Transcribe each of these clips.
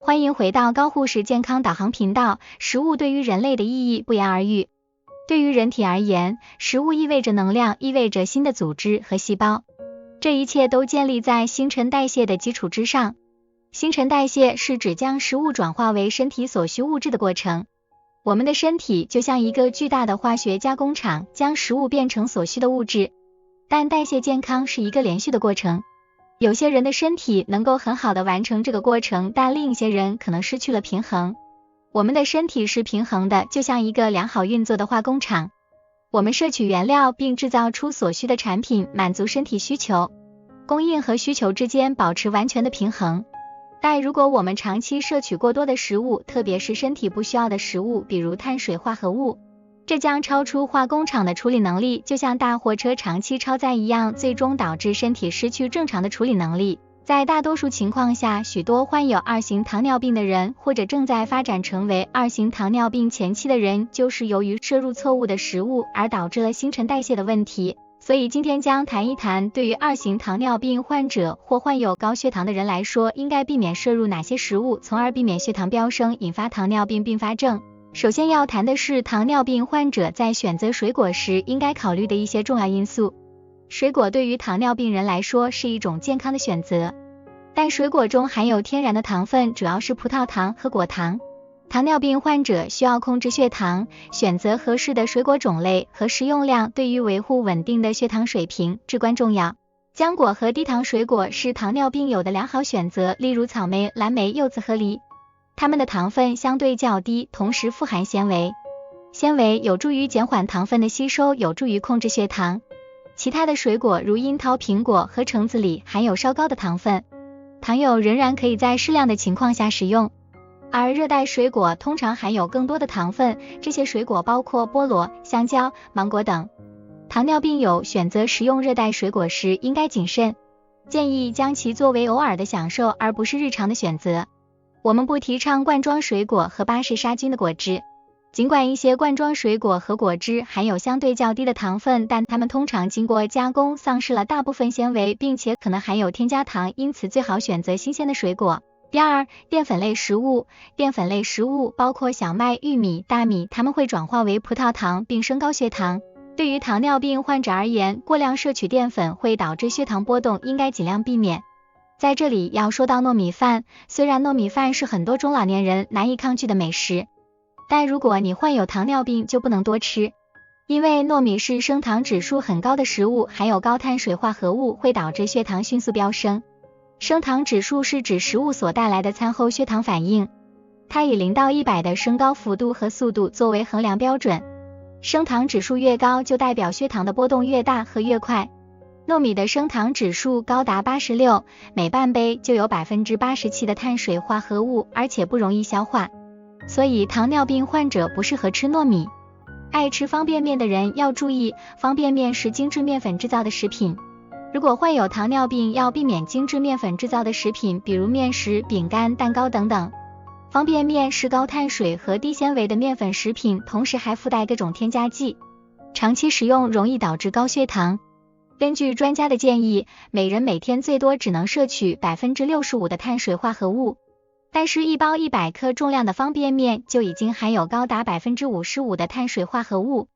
欢迎回到高护士健康导航频道。食物对于人类的意义不言而喻。对于人体而言，食物意味着能量，意味着新的组织和细胞。这一切都建立在新陈代谢的基础之上。新陈代谢是指将食物转化为身体所需物质的过程。我们的身体就像一个巨大的化学加工厂，将食物变成所需的物质。但代谢健康是一个连续的过程。有些人的身体能够很好的完成这个过程，但另一些人可能失去了平衡。我们的身体是平衡的，就像一个良好运作的化工厂。我们摄取原料并制造出所需的产品，满足身体需求。供应和需求之间保持完全的平衡。但如果我们长期摄取过多的食物，特别是身体不需要的食物，比如碳水化合物，这将超出化工厂的处理能力，就像大货车长期超载一样，最终导致身体失去正常的处理能力。在大多数情况下，许多患有2型糖尿病的人，或者正在发展成为2型糖尿病前期的人，就是由于摄入错误的食物而导致了新陈代谢的问题。所以今天将谈一谈，对于2型糖尿病患者或患有高血糖的人来说，应该避免摄入哪些食物，从而避免血糖飙升，引发糖尿病并发症。首先要谈的是糖尿病患者在选择水果时应该考虑的一些重要因素。水果对于糖尿病人来说是一种健康的选择，但水果中含有天然的糖分，主要是葡萄糖和果糖。糖尿病患者需要控制血糖，选择合适的水果种类和食用量对于维护稳定的血糖水平至关重要。浆果和低糖水果是糖尿病友的良好选择，例如草莓、蓝莓、柚子和梨。它们的糖分相对较低，同时富含纤维。纤维有助于减缓糖分的吸收，有助于控制血糖。其他的水果如樱桃、苹果和橙子里含有稍高的糖分，糖友仍然可以在适量的情况下食用。而热带水果通常含有更多的糖分，这些水果包括菠萝、香蕉、芒果等。糖尿病友选择食用热带水果时应该谨慎，建议将其作为偶尔的享受，而不是日常的选择。我们不提倡罐装水果和巴氏杀菌的果汁。尽管一些罐装水果和果汁含有相对较低的糖分，但它们通常经过加工丧失了大部分纤维，并且可能含有添加糖，因此最好选择新鲜的水果。第二，淀粉类食物。淀粉类食物包括小麦、玉米、大米，它们会转化为葡萄糖并升高血糖。对于糖尿病患者而言，过量摄取淀粉会导致血糖波动，应该尽量避免。在这里要说到糯米饭，虽然糯米饭是很多中老年人难以抗拒的美食，但如果你患有糖尿病就不能多吃，因为糯米是升糖指数很高的食物，含有高碳水化合物，会导致血糖迅速飙升。升糖指数是指食物所带来的餐后血糖反应，它以0到100的升高幅度和速度作为衡量标准，升糖指数越高就代表血糖的波动越大和越快。糯米的升糖指数高达86，每半杯就有 87% 的碳水化合物，而且不容易消化，所以糖尿病患者不适合吃糯米。爱吃方便面的人要注意，方便面是精制面粉制造的食品。如果患有糖尿病，要避免精制面粉制造的食品，比如面食、饼干、蛋糕等等。方便面是高碳水和低纤维的面粉食品，同时还附带各种添加剂，长期食用容易导致高血糖。根据专家的建议，每人每天最多只能摄取 65% 的碳水化合物，但是一包100克重量的方便面就已经含有高达 55% 的碳水化合物。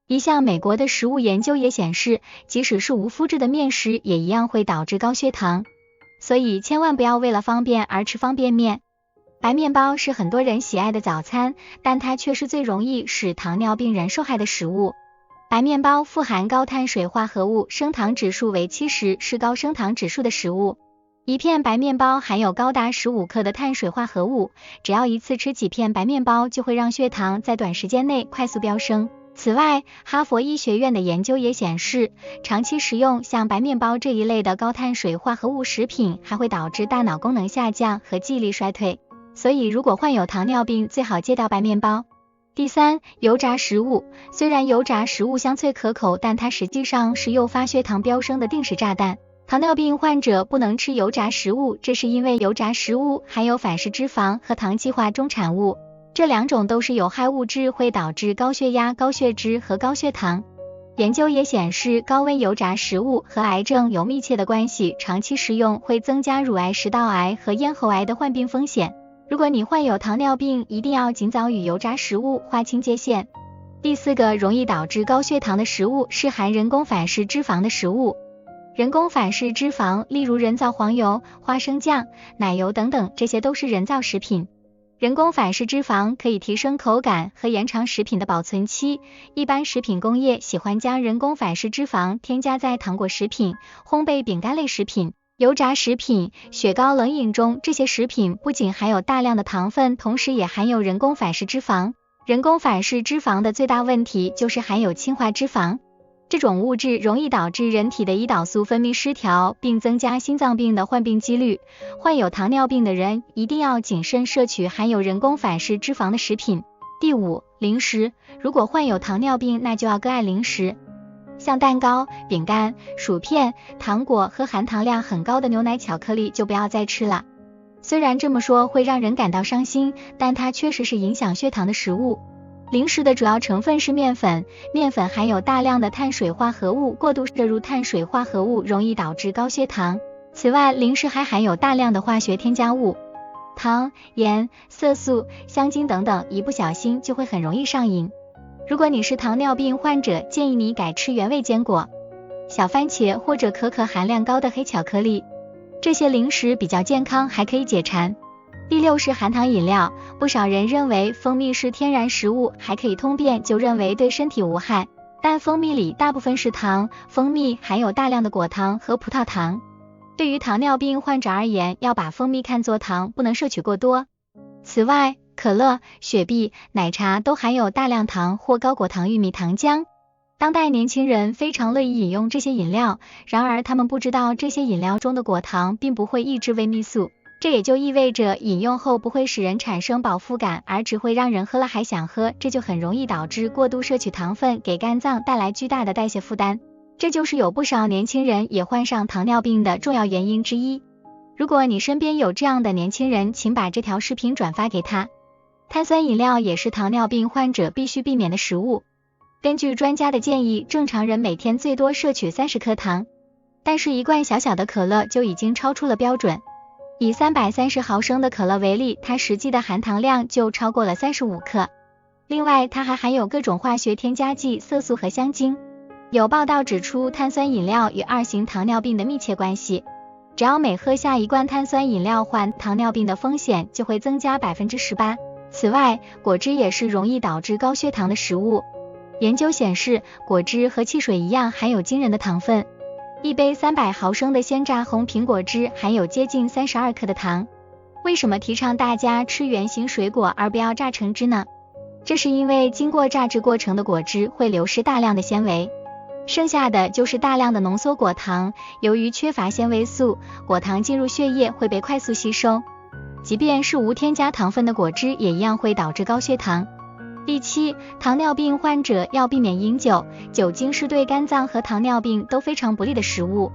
一项美国的食物研究也显示，即使是无麸质的面食也一样会导致高血糖，所以千万不要为了方便而吃方便面。白面包是很多人喜爱的早餐，但它却是最容易使糖尿病人受害的食物。白面包富含高碳水化合物，升糖指数为70，是高升糖指数的食物。一片白面包含有高达15克的碳水化合物，只要一次吃几片白面包就会让血糖在短时间内快速飙升。此外，哈佛医学院的研究也显示，长期食用像白面包这一类的高碳水化合物食品还会导致大脑功能下降和记忆力衰退，所以如果患有糖尿病，最好戒掉白面包。第三，油炸食物。虽然油炸食物香脆可口，但它实际上是诱发血糖飙升的定时炸弹。糖尿病患者不能吃油炸食物，这是因为油炸食物含有反式脂肪和糖基化中产物，这两种都是有害物质，会导致高血压、高血脂和高血糖。研究也显示，高温油炸食物和癌症有密切的关系，长期食用会增加乳癌、食道癌和咽喉癌的患病风险。如果你患有糖尿病，一定要尽早与油炸食物划清界限。第4个容易导致高血糖的食物是含人工反式脂肪的食物。人工反式脂肪，例如人造黄油、花生酱、奶油等等，这些都是人造食品。人工反式脂肪可以提升口感和延长食品的保存期。一般食品工业喜欢将人工反式脂肪添加在糖果食品、烘焙饼干类食品、油炸食品、雪糕冷饮中。这些食品不仅含有大量的糖分，同时也含有人工反式脂肪。人工反式脂肪的最大问题就是含有氢化脂肪，这种物质容易导致人体的胰岛素分泌失调，并增加心脏病的患病几率。患有糖尿病的人一定要谨慎摄取含有人工反式脂肪的食品。第5，零食。如果患有糖尿病，那就要割爱零食，像蛋糕、饼干、薯片、糖果和含糖量很高的牛奶、巧克力就不要再吃了。虽然这么说会让人感到伤心，但它确实是影响血糖的食物。零食的主要成分是面粉，面粉含有大量的碳水化合物，过度摄入碳水化合物容易导致高血糖。此外，零食还含有大量的化学添加物，糖、盐、色素、香精等等，一不小心就会很容易上瘾。如果你是糖尿病患者，建议你改吃原味坚果、小番茄或者可可含量高的黑巧克力，这些零食比较健康，还可以解馋。第6是含糖饮料。不少人认为蜂蜜是天然食物，还可以通便，就认为对身体无害，但蜂蜜里大部分是糖，蜂蜜含有大量的果糖和葡萄糖。对于糖尿病患者而言，要把蜂蜜看作糖，不能摄取过多。此外，可乐、雪碧、奶茶都含有大量糖或高果糖玉米糖浆。当代年轻人非常乐意饮用这些饮料，然而他们不知道这些饮料中的果糖并不会抑制胃泌素，这也就意味着饮用后不会使人产生饱腹感，而只会让人喝了还想喝，这就很容易导致过度摄取糖分，给肝脏带来巨大的代谢负担。这就是有不少年轻人也患上糖尿病的重要原因之一。如果你身边有这样的年轻人，请把这条视频转发给他。碳酸饮料也是糖尿病患者必须避免的食物。根据专家的建议，正常人每天最多摄取30克糖，但是一罐小小的可乐就已经超出了标准。以330毫升的可乐为例，它实际的含糖量就超过了35克。另外，它还含有各种化学添加剂、色素和香精。有报道指出，碳酸饮料与2型糖尿病的密切关系。只要每喝下一罐碳酸饮料，患糖尿病的风险就会增加 18%。此外，果汁也是容易导致高血糖的食物。研究显示，果汁和汽水一样含有惊人的糖分。一杯300毫升的鲜榨红苹果汁含有接近32克的糖。为什么提倡大家吃原形水果而不要榨成汁呢？这是因为经过榨汁过程的果汁会流失大量的纤维，剩下的就是大量的浓缩果糖。由于缺乏纤维素，果糖进入血液会被快速吸收，即便是无添加糖分的果汁也一样会导致高血糖。第7，糖尿病患者要避免饮酒。酒精是对肝脏和糖尿病都非常不利的食物。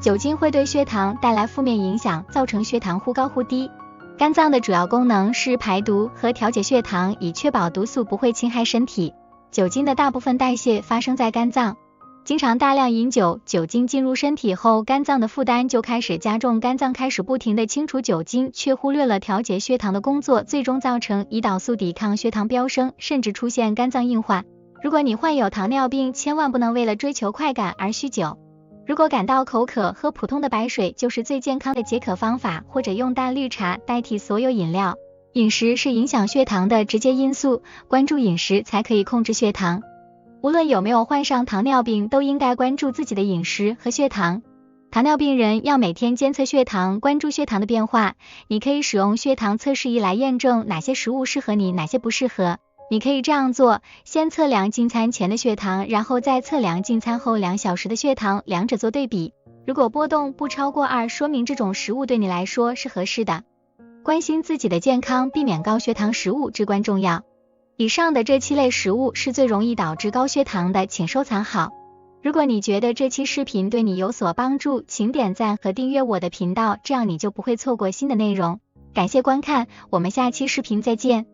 酒精会对血糖带来负面影响，造成血糖忽高忽低。肝脏的主要功能是排毒和调节血糖，以确保毒素不会侵害身体。酒精的大部分代谢发生在肝脏。经常大量饮酒，酒精进入身体后，肝脏的负担就开始加重，肝脏开始不停地清除酒精，却忽略了调节血糖的工作，最终造成胰岛素抵抗血糖飙升，甚至出现肝脏硬化。如果你患有糖尿病，千万不能为了追求快感而酗酒。如果感到口渴，喝普通的白水就是最健康的解渴方法，或者用淡绿茶代替所有饮料。饮食是影响血糖的直接因素，关注饮食才可以控制血糖。无论有没有患上糖尿病，都应该关注自己的饮食和血糖。糖尿病人要每天监测血糖，关注血糖的变化。你可以使用血糖测试仪来验证哪些食物适合你，哪些不适合。你可以这样做，先测量进餐前的血糖，然后再测量进餐后2小时的血糖，两者做对比。如果波动不超过2，说明这种食物对你来说是合适的。关心自己的健康，避免高血糖食物至关重要。以上的这7类食物是最容易导致高血糖的，请收藏好。如果你觉得这期视频对你有所帮助，请点赞和订阅我的频道，这样你就不会错过新的内容。感谢观看，我们下期视频再见。